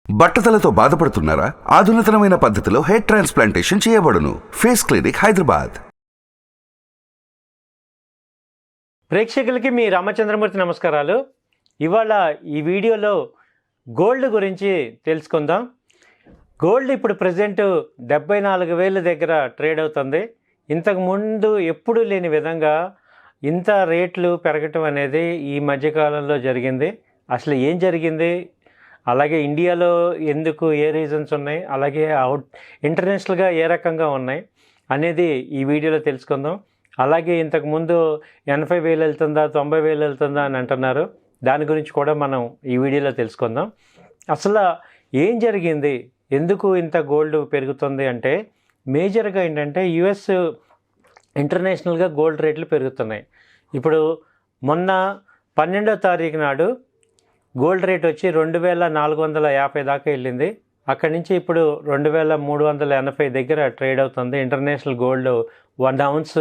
బట్టతలతో బాధపడుతున్నారా? ఆధునితనమైన పద్ధతిలో hair transplantation చేయబడును. Face clinic, Hyderabad. ప్రేక్షకులకి మీ రామచంద్రమూర్తి నమస్కారాలు. ఇవాళ ఈ వీడియోలో గోల్డ్ గురించి తెలుసుకుందాం. గోల్డ్ ఇప్పుడు ప్రజెంట్ 74,000 దగ్గర ట్రేడ్ అవుతుంది. ఇంతకు ముందు ఎప్పుడూ లేని విధంగా ఇంత రేట్లు పెరగటం అనేది ఈ మధ్యకాలంలో జరిగింది. అసలు ఏం జరిగింది, అలాగే ఇండియాలో ఎందుకు, ఏ రీజన్స్ ఉన్నాయి, అలాగే ఇంటర్నేషనల్గా ఏ రకంగా ఉన్నాయి అనేది ఈ వీడియోలో తెలుసుకుందాం. అలాగే ఇంతకుముందు 80,000 వెళ్తుందా, 90,000 వెళ్తుందా అని అంటున్నారు. దాని గురించి కూడా మనం ఈ వీడియోలో తెలుసుకుందాం. అసలు ఏం జరిగింది, ఎందుకు ఇంత గోల్డ్ పెరుగుతుంది అంటే మేజర్గా ఏంటంటే యుఎస్ ఇంటర్నేషనల్గా గోల్డ్ రేట్లు పెరుగుతున్నాయి. ఇప్పుడు మొన్న 12వ తారీఖు నాడు గోల్డ్ రేట్ వచ్చి 2,450 దాకా వెళ్ళింది. అక్కడి నుంచి ఇప్పుడు 2,380 దగ్గర ట్రేడ్ అవుతుంది. International gold 1 ounce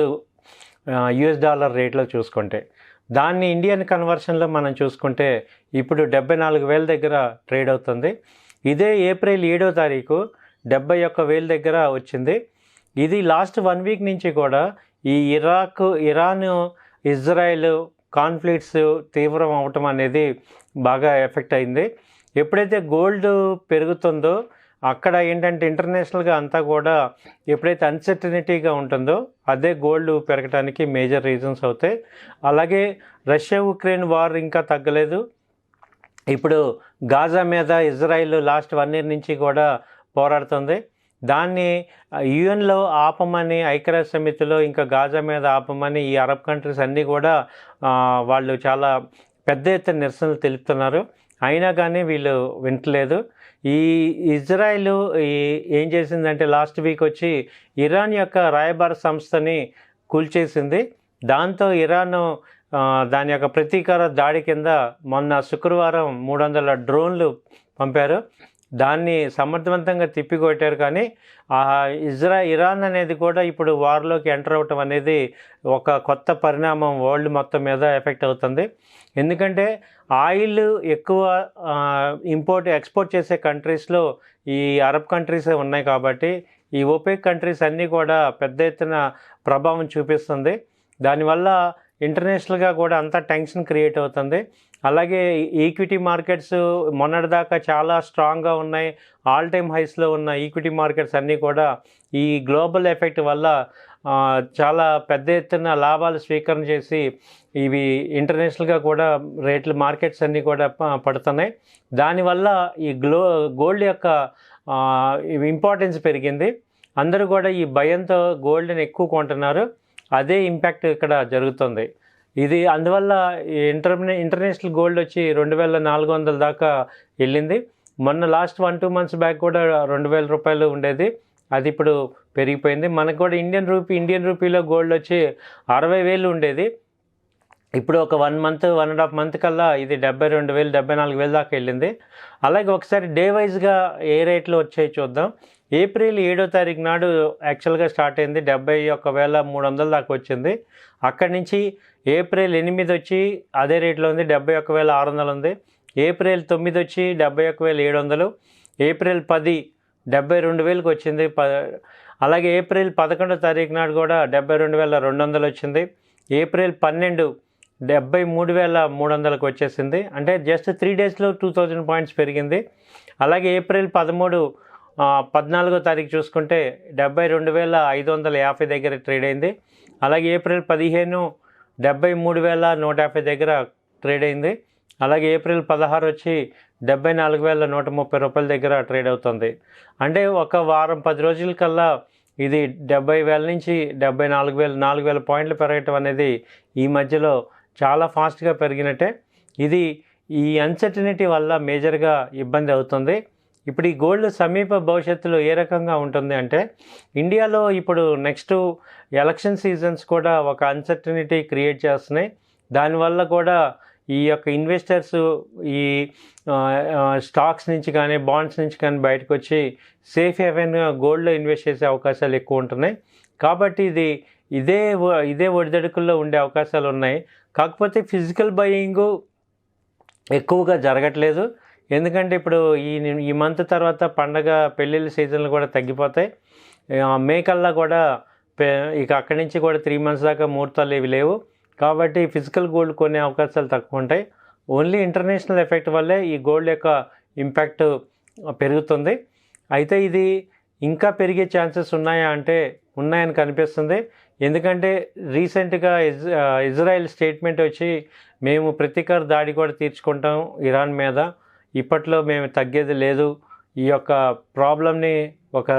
US dollar రేట్లో చూసుకుంటే, దాన్ని ఇండియన్ కన్వర్షన్లో మనం చూసుకుంటే ఇప్పుడు 74,000 దగ్గర ట్రేడ్ అవుతుంది. ఇదే ఏప్రిల్ 7వ తారీఖు 71,000 దగ్గర వచ్చింది. ఇది లాస్ట్ 1 వీక్ నుంచి కూడా ఈ ఇరాన్, ఇజ్రాయెల్ కాన్ఫ్లిక్ట్స్ తీవ్రం అవటం అనేది బాగా ఎఫెక్ట్ అయింది. ఎప్పుడైతే గోల్డ్ పెరుగుతుందో అక్కడ ఏంటంటే ఇంటర్నేషనల్గా అంతా కూడా ఎప్పుడైతే అన్సర్టనిటీగా ఉంటుందో అదే గోల్డ్ పెరగడానికి మేజర్ రీజన్స్ అవుతాయి. అలాగే రష్యా ఉక్రెయిన్ వార్ ఇంకా తగ్గలేదు. ఇప్పుడు గాజా మీద ఇజ్రాయిల్ లాస్ట్ 1 year నుంచి కూడా పోరాడుతుంది. దాన్ని యుఎన్లో ఆపమని, ఐక్యరాజ్య సమితిలో ఇంకా గాజా మీద ఆపమని ఈ అరబ్ కంట్రీస్ అన్నీ కూడా వాళ్ళు చాలా పెద్ద ఎత్తున నిరసనలు తెలుపుతున్నారు. అయినా కానీ వీళ్ళు వింటలేదు. ఈ ఇజ్రాయిల్ ఏం చేసిందంటే లాస్ట్ వీక్ వచ్చి ఇరాన్ యొక్క రాయబార సంస్థని కూల్చేసింది. దాంతో ఇరాన్ దాని యొక్క ప్రతీకార దాడి కింద మొన్న శుక్రవారం 300 డ్రోన్లు పంపారు. దాన్ని సమర్థవంతంగా తిప్పికొట్టారు. కానీ ఇరాన్ అనేది కూడా ఇప్పుడు వార్లోకి ఎంటర్ అవటం అనేది ఒక కొత్త పరిణామం వరల్డ్ మొత్తం మీద ఎఫెక్ట్ అవుతుంది. ఎందుకంటే ఆయిల్ ఎక్కువ ఎక్స్పోర్ట్ చేసే కంట్రీస్లో ఈ అరబ్ కంట్రీసే ఉన్నాయి కాబట్టి ఈ ఒపెక్ కంట్రీస్ అన్నీ కూడా పెద్ద ఎత్తున ప్రభావం చూపిస్తుంది. దానివల్ల ఇంటర్నేషనల్గా కూడా అంతా టెన్షన్ క్రియేట్ అవుతుంది. అలాగే ఈక్విటీ మార్కెట్స్ మొన్నటిదాకా చాలా స్ట్రాంగ్గా ఉన్నాయి, ఆల్ టైమ్ హైస్లో ఉన్న ఈక్విటీ మార్కెట్స్ అన్నీ కూడా ఈ గ్లోబల్ ఎఫెక్ట్ వల్ల చాలా పెద్ద ఎత్తున లాభాలు స్వీకరణ చేసి ఇవి ఇంటర్నేషనల్గా కూడా రేట్లు మార్కెట్స్ అన్నీ కూడా పడుతున్నాయి. దానివల్ల ఈ గోల్డ్ యొక్క ఇంపార్టెన్స్ పెరిగింది. అందరూ కూడా ఈ భయంతో గోల్డ్ని ఎక్కువ కొంటున్నారు. అదే ఇంపాక్ట్ ఇక్కడ జరుగుతుంది. ఇది అందువల్ల ఇంటర్నేషనల్ గోల్డ్ వచ్చి 2,400 దాకా వెళ్ళింది. మొన్న లాస్ట్ 1-2 months బ్యాక్ కూడా 2,000 రూపాయలు ఉండేది. అది ఇప్పుడు పెరిగిపోయింది. మనకు కూడా ఇండియన్ రూపీలో గోల్డ్ వచ్చి 60,000 ఉండేది. ఇప్పుడు ఒక 1.5 month కల్లా ఇది 72,000, 74,000 దాకా వెళ్ళింది. అలాగే ఒకసారి డే వైజ్గా ఏ రేట్లో వచ్చాయి చూద్దాం. ఏప్రిల్ 7వ తారీఖు నాడు యాక్చువల్గా స్టార్ట్ అయింది, 71,300 దాకా వచ్చింది. అక్కడి నుంచి ఏప్రిల్ 8 వచ్చి అదే రేట్లో ఉంది, 71,600 ఉంది. ఏప్రిల్ 9 వచ్చి 71,700. ఏప్రిల్ 10 72,000కి వచ్చింది. అలాగే ఏప్రిల్ 11వ తారీఖు నాడు కూడా 72,200 వచ్చింది. ఏప్రిల్ 12 73,300కి వచ్చేసింది. అంటే జస్ట్ 3 daysలో 2,000 points పెరిగింది. అలాగే ఏప్రిల్ 14వ తారీఖు చూసుకుంటే 72,550 దగ్గర ట్రేడ్ అయింది. అలాగే ఏప్రిల్ 15 73,150 దగ్గర ట్రేడ్ అయింది. అలాగే ఏప్రిల్ 16 వచ్చి 74,130 రూపాయల దగ్గర ట్రేడ్ అవుతుంది. అంటే ఒక వారం 10 రోజుల కల్లా ఇది 70,000 నుంచి 74,000, 4,000 పాయింట్లు పెరగటం అనేది ఈ మధ్యలో చాలా ఫాస్ట్గా పెరిగినట్టే. ఇది ఈ అన్సర్టనిటీ వల్ల మేజర్గా ఇబ్బంది అవుతుంది. ఇప్పుడు ఈ గోల్డ్ సమీప భవిష్యత్తులో ఏ రకంగా ఉంటుంది అంటే ఇండియాలో ఇప్పుడు నెక్స్ట్ ఎలక్షన్ సీజన్స్ కూడా ఒక అన్సర్టనిటీ క్రియేట్ చేస్తున్నాయి. దానివల్ల కూడా ఈ యొక్క ఇన్వెస్టర్స్ ఈ స్టాక్స్ నుంచి కానీ బాండ్స్ నుంచి కానీ బయటకు వచ్చి సేఫ్ హెవెన్గా గోల్డ్లో ఇన్వెస్ట్ చేసే అవకాశాలు ఎక్కువ ఉంటున్నాయి. కాబట్టి ఇదే ఒడిదడుకుల్లో ఉండే అవకాశాలు ఉన్నాయి. కాకపోతే ఫిజికల్ బయింగ్ ఎక్కువగా జరగట్లేదు. ఎందుకంటే ఇప్పుడు ఈ మంత్ తర్వాత పండగ పెళ్ళిళ్ళ సీజన్లు కూడా తగ్గిపోతాయి. మే కల్లా కూడా ఇక అక్కడి నుంచి కూడా 3 months దాకా ముహూర్తాలు ఏవి లేవు. కాబట్టి ఫిజికల్ గోల్డ్ కొనే అవకాశాలు తక్కువ ఉంటాయి. ఓన్లీ ఇంటర్నేషనల్ ఎఫెక్ట్ వల్లే ఈ గోల్డ్ యొక్క ఇంపాక్ట్ పెరుగుతుంది. అయితే ఇది ఇంకా పెరిగే ఛాన్సెస్ ఉన్నాయా అంటే ఉన్నాయని కనిపిస్తుంది. ఎందుకంటే రీసెంట్గా ఇజ్రాయెల్ స్టేట్మెంట్ వచ్చి మేము ప్రతీకార దాడి కూడా తీర్చుకుంటాం ఇరాన్ మీద, ఇప్పట్లో మేము తగ్గేది లేదు, ఈ యొక్క ప్రాబ్లమ్ని ఒక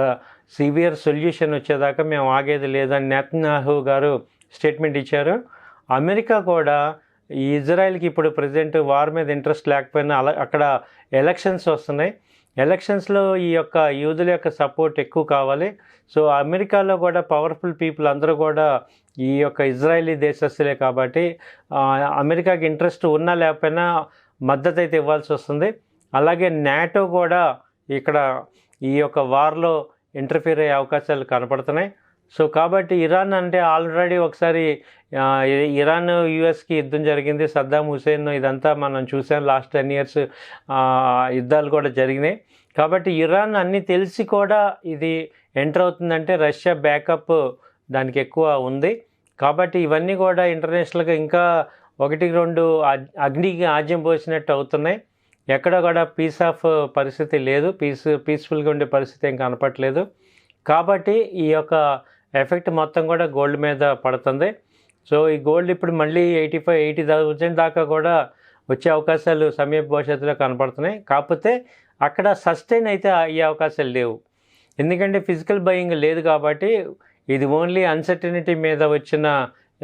సివియర్ సొల్యూషన్ వచ్చేదాకా మేము ఆగేది లేదని నెతన్యాహు గారు స్టేట్మెంట్ ఇచ్చారు. అమెరికా కూడా ఈ ఇజ్రాయెల్కి ఇప్పుడు ప్రజెంట్ వార్ మీద ఇంట్రెస్ట్ లేకపోయినా అక్కడ ఎలక్షన్స్ వస్తున్నాయి. ఎలక్షన్స్లో ఈ యొక్క యూదుల యొక్క సపోర్ట్ ఎక్కువ కావాలి. సో అమెరికాలో కూడా పవర్ఫుల్ పీపుల్ అందరూ కూడా ఈ యొక్క ఇజ్రాయలీ దేశస్తులే కాబట్టి అమెరికాకి ఇంట్రెస్ట్ ఉన్నా లేకపోయినా మద్దతు అయితే ఇవ్వాల్సి వస్తుంది. అలాగే నాటో కూడా ఇక్కడ ఈ యొక్క వార్లో ఇంటర్ఫీర్ అయ్యే అవకాశాలు కనపడుతున్నాయి. సో కాబట్టి ఇరాన్ అంటే ఆల్రెడీ ఒకసారి ఇరాన్ యుఎస్కి యుద్ధం జరిగింది, సద్దాం హుసేన్, ఇదంతా మనం చూసాం. లాస్ట్ 10 years యుద్ధాలు కూడా జరిగినాయి. కాబట్టి ఇరాన్ అన్నీ తెలిసి కూడా ఇది ఎంటర్ అవుతుందంటే రష్యా బ్యాకప్ దానికి ఎక్కువ ఉంది. కాబట్టి ఇవన్నీ కూడా ఇంటర్నేషనల్గా ఇంకా 1-2 అగ్నికి ఆజ్యం పోసినట్టు అవుతున్నాయి. ఎక్కడ కూడా పీస్ ఆఫ్ పరిస్థితి లేదు, పీస్ఫుల్గా ఉండే పరిస్థితి ఏం కనపట్లేదు. కాబట్టి ఈ యొక్క ఎఫెక్ట్ మొత్తం కూడా గోల్డ్ మీద పడుతుంది. సో ఈ గోల్డ్ ఇప్పుడు మళ్ళీ 85-80,000 దాకా కూడా వచ్చే అవకాశాలు సమీప భవిష్యత్తులో కనపడుతున్నాయి. కాకపోతే అక్కడ సస్టైన్ అయితే అయ్యే అవకాశాలు లేవు. ఎందుకంటే ఫిజికల్ బయింగ్ లేదు కాబట్టి ఇది ఓన్లీ అన్సర్టనిటీ మీద వచ్చిన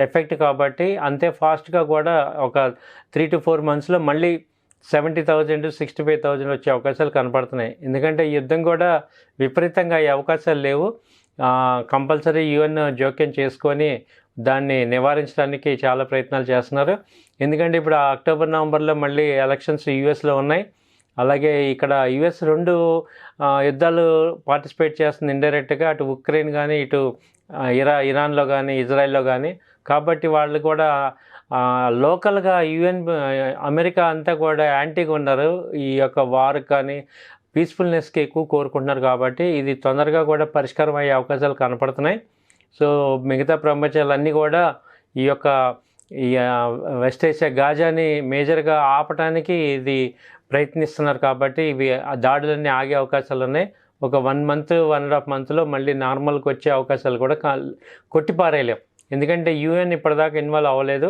ఎఫెక్ట్ కాబట్టి అంతే ఫాస్ట్గా కూడా ఒక 3 to 4 monthsలో మళ్ళీ 70,000 to 65,000 వచ్చే అవకాశాలు కనపడుతున్నాయి. ఎందుకంటే యుద్ధం కూడా విపరీతంగా అయ్యే అవకాశాలు లేవు. కంపల్సరీ యుఎన్ జోక్యం చేసుకొని దాన్ని నివారించడానికి చాలా ప్రయత్నాలు చేస్తున్నారు. ఎందుకంటే ఇప్పుడు అక్టోబర్ నవంబర్లో మళ్ళీ ఎలక్షన్స్ యుఎస్లో ఉన్నాయి. అలాగే ఇక్కడ యుఎస్ 2 యుద్ధాలు పార్టిసిపేట్ చేస్తుంది ఇండైరెక్ట్గా, అటు ఉక్రెయిన్ కానీ ఇటు ఇరాన్లో కానీ ఇజ్రాయెల్లో కానీ. కాబట్టి వాళ్ళు కూడా లోకల్గా అమెరికా అంతా కూడా యాంటీగా ఉన్నారు, ఈ యొక్క వార్ కానీ పీస్ఫుల్నెస్కి ఎక్కువ కోరుకుంటున్నారు. కాబట్టి ఇది తొందరగా కూడా పరిష్కారం అయ్యే అవకాశాలు కనపడుతున్నాయి. సో మిగతా ప్రపంచాలన్నీ కూడా ఈ యొక్క వెస్ట్ ఏషియా గాజాని మేజర్గా ఆపటానికి ఇది ప్రయత్నిస్తున్నారు. కాబట్టి ఇవి దాడులన్నీ ఆగే అవకాశాలు ఉన్నాయి. ఒక 1 month 1.5 monthలో మళ్ళీ నార్మల్కి వచ్చే అవకాశాలు కూడా కొట్టిపారేయలేం. ఎందుకంటే యుఎన్ ఇప్పటిదాకా ఇన్వాల్వ్ అవ్వలేదు,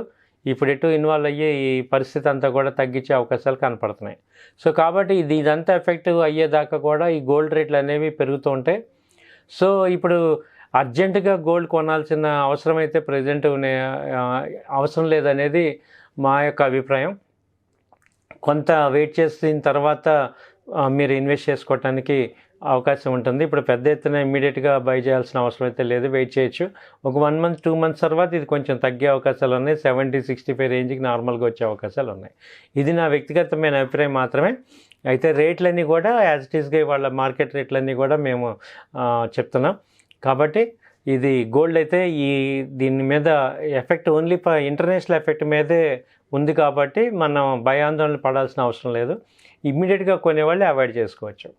ఇప్పుడు ఎటు ఇన్వాల్వ్ అయ్యి ఈ పరిస్థితి అంతా కూడా తగ్గించే అవకాశాలు కనపడుతున్నాయి. సో కాబట్టి ఇదంతా ఎఫెక్ట్ అయ్యేదాకా కూడా ఈ గోల్డ్ రేట్లు అనేవి పెరుగుతూ ఉంటాయి. సో ఇప్పుడు అర్జెంటుగా గోల్డ్ కొనాల్సిన అవసరం అయితే ప్రజెంట్ అవసరం లేదనేది మా యొక్క అభిప్రాయం. కొంత వెయిట్ చేసిన తర్వాత మీరు ఇన్వెస్ట్ చేసుకోవటానికి అవకాశం ఉంటుంది. ఇప్పుడు పెద్ద ఎత్తున ఇమ్మీడియట్గా బై చేయాల్సిన అవసరం అయితే లేదు, వెయిట్ చేయొచ్చు. ఒక 1 month 2 months తర్వాత ఇది కొంచెం తగ్గే అవకాశాలు ఉన్నాయి. 70-65 రేంజ్కి నార్మల్గా వచ్చే అవకాశాలు ఉన్నాయి. ఇది నా వ్యక్తిగతమైన అభిప్రాయం మాత్రమే. అయితే రేట్లన్నీ కూడా యాజ్ ఇట్ ఈస్గా వాళ్ళ మార్కెట్ రేట్లన్నీ కూడా మేము చెప్తున్నాం. కాబట్టి ఇది గోల్డ్ అయితే దీని మీద ఎఫెక్ట్ ఓన్లీ ఇంటర్నేషనల్ ఎఫెక్ట్ మీదే ఉంది. కాబట్టి మనం భయాందోళన పడాల్సిన అవసరం లేదు, ఇమ్మీడియట్గా కొనేవాళ్ళు అవాయిడ్ చేసుకోవచ్చు.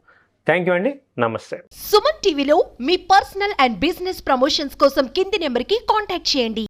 థ్యాంక్ యూ అండి, నమస్తే. సుమన్ టీవీలో మీ పర్సనల్ అండ్ బిజినెస్ ప్రమోషన్స్ కోసం కింది నెంబర్కి కాంటాక్ట్ చేయండి.